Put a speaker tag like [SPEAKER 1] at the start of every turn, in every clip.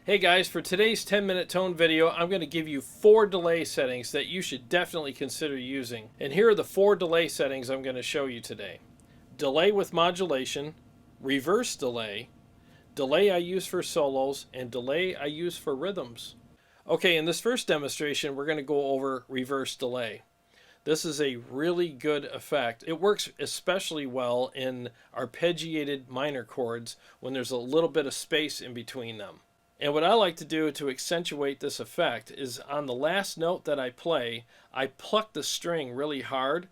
[SPEAKER 1] Hey guys, for today's 10-minute tone video, I'm going to give you 4 delay settings that you should definitely consider using. And here are the 4 delay settings I'm going to show you today. Delay with modulation, reverse delay, delay I use for solos, and delay I use for rhythms. Okay, in this first demonstration, we're going to go over reverse delay. This is a really good effect. It works especially well in arpeggiated minor chords when there's a little bit of space in between them. And what I like to do to accentuate this effect is on the last note that I play, I pluck the string really hard,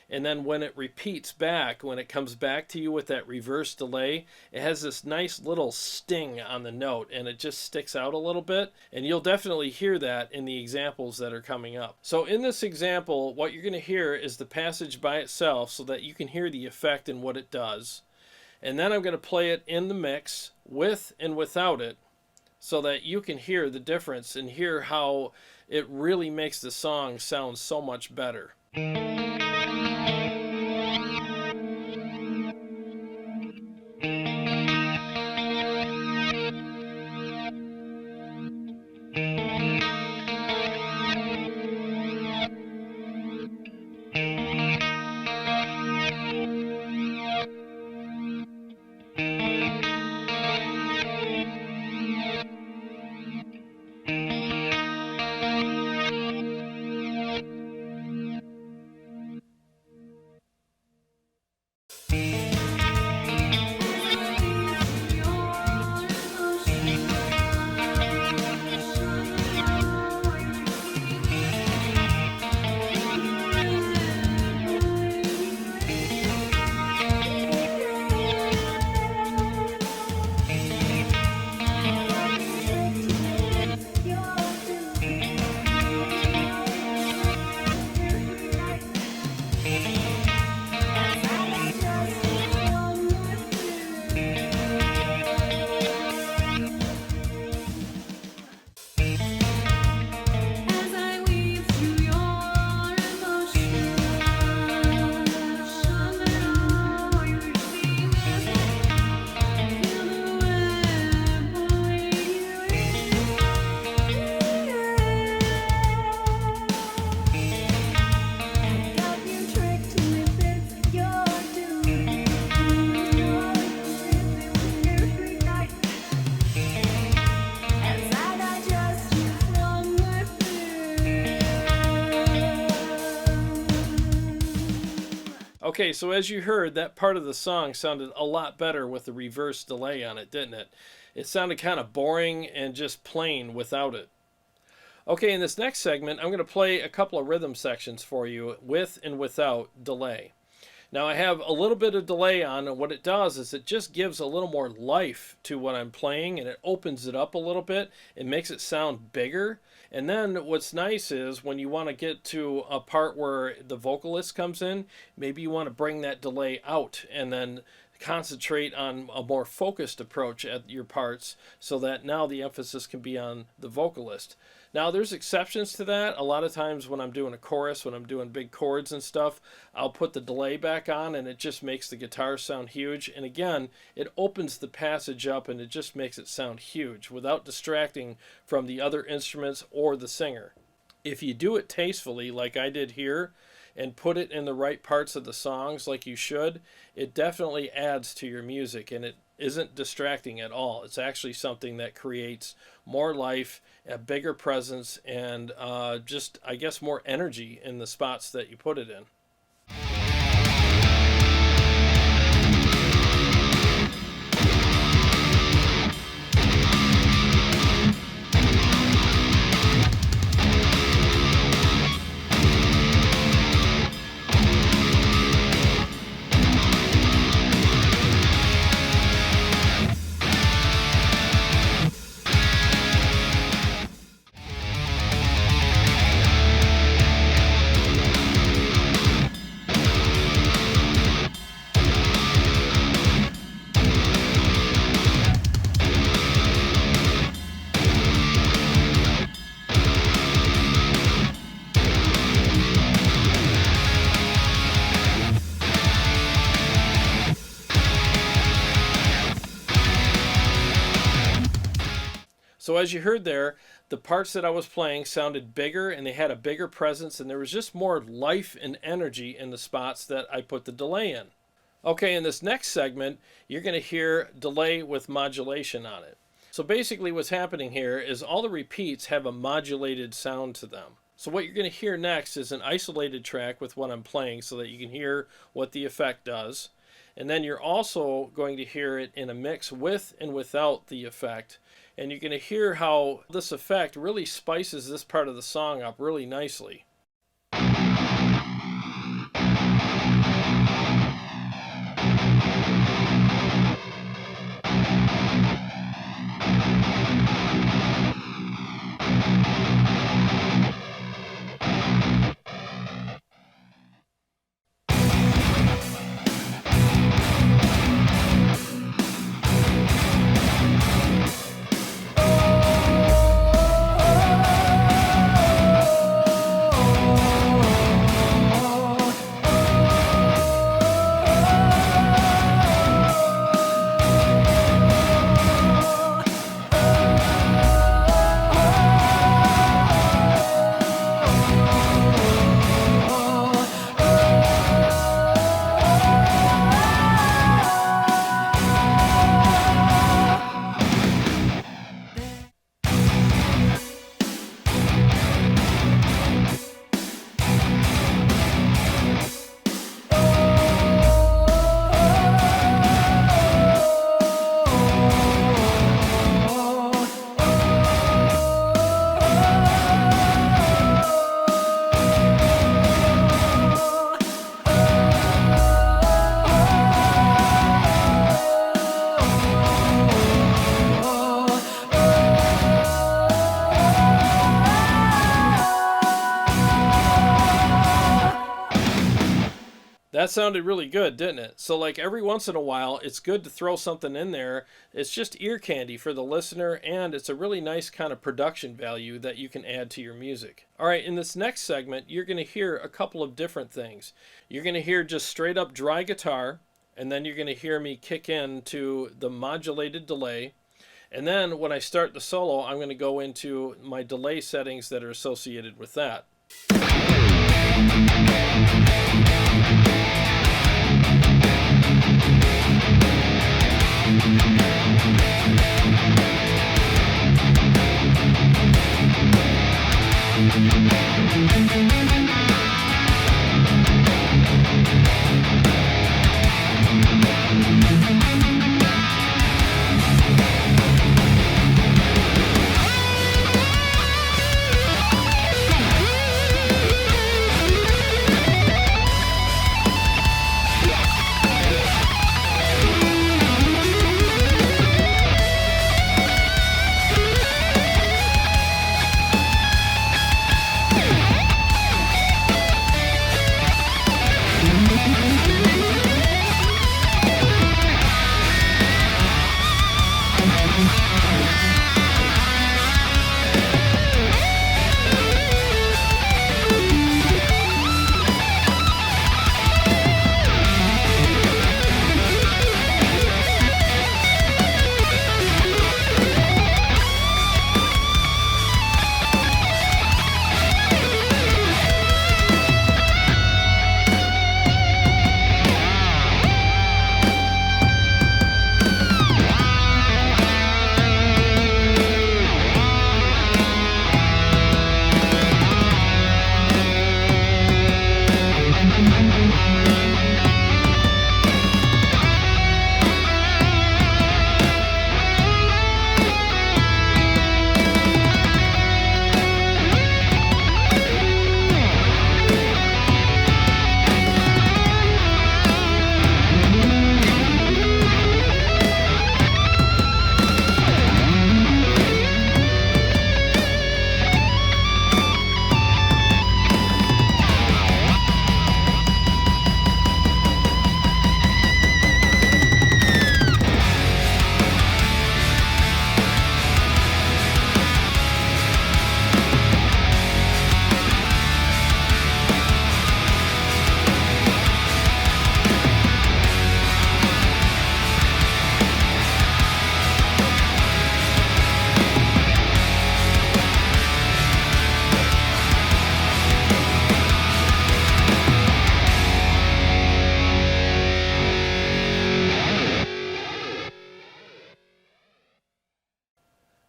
[SPEAKER 1] and then when it repeats back, when it comes back to you with that reverse delay, it has this nice little sting on the note and it just sticks out a little bit, and you'll definitely hear that in the examples that are coming up. So in this example, what you're going to hear is the passage by itself so that you can hear the effect and what it does. And then I'm going to play it in the mix with and without it, so that you can hear the difference and hear how it really makes the song sound so much better. Okay, so as you heard, that part of the song sounded a lot better with the reverse delay on it, didn't it? It sounded kind of boring and just plain without it. Okay, in this next segment, I'm going to play a couple of rhythm sections for you with and without delay. Now I have a little bit of delay on, and what it does is it just gives a little more life to what I'm playing, and it opens it up a little bit. It makes it sound bigger. And then what's nice is when you want to get to a part where the vocalist comes in, maybe you want to bring that delay out and then concentrate on a more focused approach at your parts so that now the emphasis can be on the vocalist. Now there's exceptions to that. A lot of times when I'm doing a chorus, when I'm doing big chords and stuff, I'll put the delay back on and it just makes the guitar sound huge. And again, it opens the passage up and it just makes it sound huge without distracting from the other instruments or the singer. If you do it tastefully like I did here, and put it in the right parts of the songs like you should, it definitely adds to your music and it isn't distracting at all. It's actually something that creates more life, a bigger presence, and just, I guess, more energy in the spots that you put it in. So as you heard there, the parts that I was playing sounded bigger and they had a bigger presence, and there was just more life and energy in the spots that I put the delay in. Okay, in this next segment, you're going to hear delay with modulation on it. So basically what's happening here is all the repeats have a modulated sound to them. So what you're going to hear next is an isolated track with what I'm playing so that you can hear what the effect does. And then you're also going to hear it in a mix with and without the effect. And you're going to hear how this effect really spices this part of the song up really nicely. That sounded really good, didn't it? So like every once in a while, it's good to throw something in there. It's just ear candy for the listener, and it's a really nice kind of production value that you can add to your music. All right, in this next segment, you're going to hear a couple of different things. You're going to hear just straight up dry guitar, and then you're going to hear me kick into the modulated delay. And then when I start the solo, I'm going to go into my delay settings that are associated with that.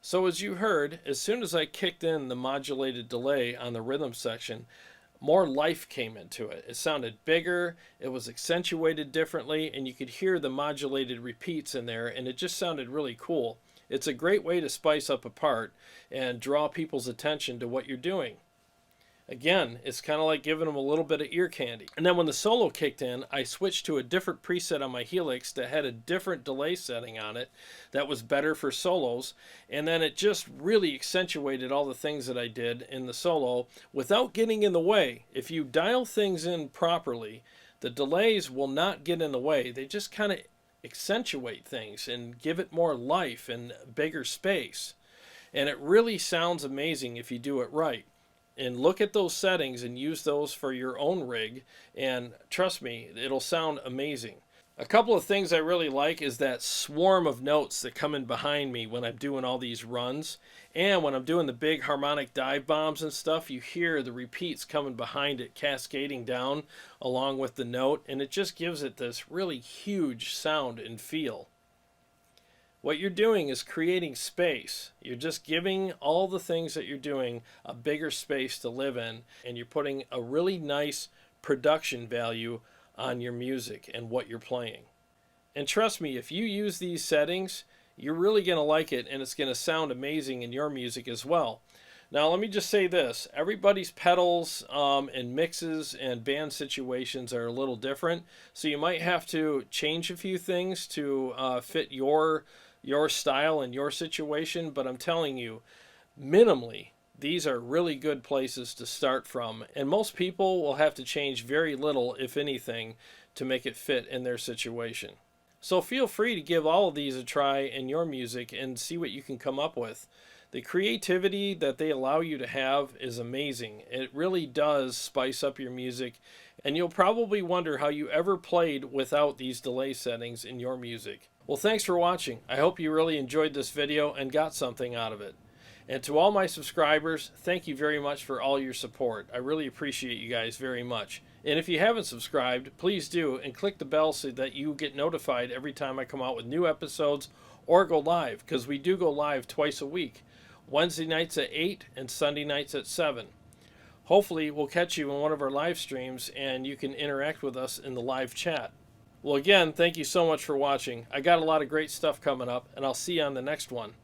[SPEAKER 1] So as you heard, as soon as I kicked in the modulated delay on the rhythm section, more life came into it. It sounded bigger, it was accentuated differently, and you could hear the modulated repeats in there, and it just sounded really cool. It's a great way to spice up a part and draw people's attention to what you're doing. Again, it's kind of like giving them a little bit of ear candy. And then when the solo kicked in, I switched to a different preset on my Helix that had a different delay setting on it that was better for solos. And then it just really accentuated all the things that I did in the solo without getting in the way. If you dial things in properly, the delays will not get in the way. They just kind of accentuate things and give it more life and bigger space. And it really sounds amazing if you do it right. And look at those settings and use those for your own rig, and trust me, it'll sound amazing. A couple of things I really like is that swarm of notes that come in behind me when I'm doing all these runs. And when I'm doing the big harmonic dive bombs and stuff, you hear the repeats coming behind it, cascading down along with the note, and it just gives it this really huge sound and feel. What you're doing is creating space. You're just giving all the things that you're doing a bigger space to live in, and you're putting a really nice production value on your music and what you're playing. And trust me, if you use these settings, you're really going to like it, and it's going to sound amazing in your music as well. Now, let me just say this. Everybody's pedals and mixes and band situations are a little different, so you might have to change a few things to fit your style and your situation, but I'm telling you, minimally, these are really good places to start from, and most people will have to change very little, if anything, to make it fit in their situation. So feel free to give all of these a try in your music and see what you can come up with. The creativity that they allow you to have is amazing. It really does spice up your music, and you'll probably wonder how you ever played without these delay settings in your music. Well, thanks for watching. I hope you really enjoyed this video and got something out of it. And to all my subscribers, thank you very much for all your support. I really appreciate you guys very much. And if you haven't subscribed, please do, and click the bell so that you get notified every time I come out with new episodes or go live, because we do go live twice a week. Wednesday nights at 8 and Sunday nights at 7. Hopefully we'll catch you in one of our live streams and you can interact with us in the live chat. Well, again, thank you so much for watching. I got a lot of great stuff coming up, and I'll see you on the next one.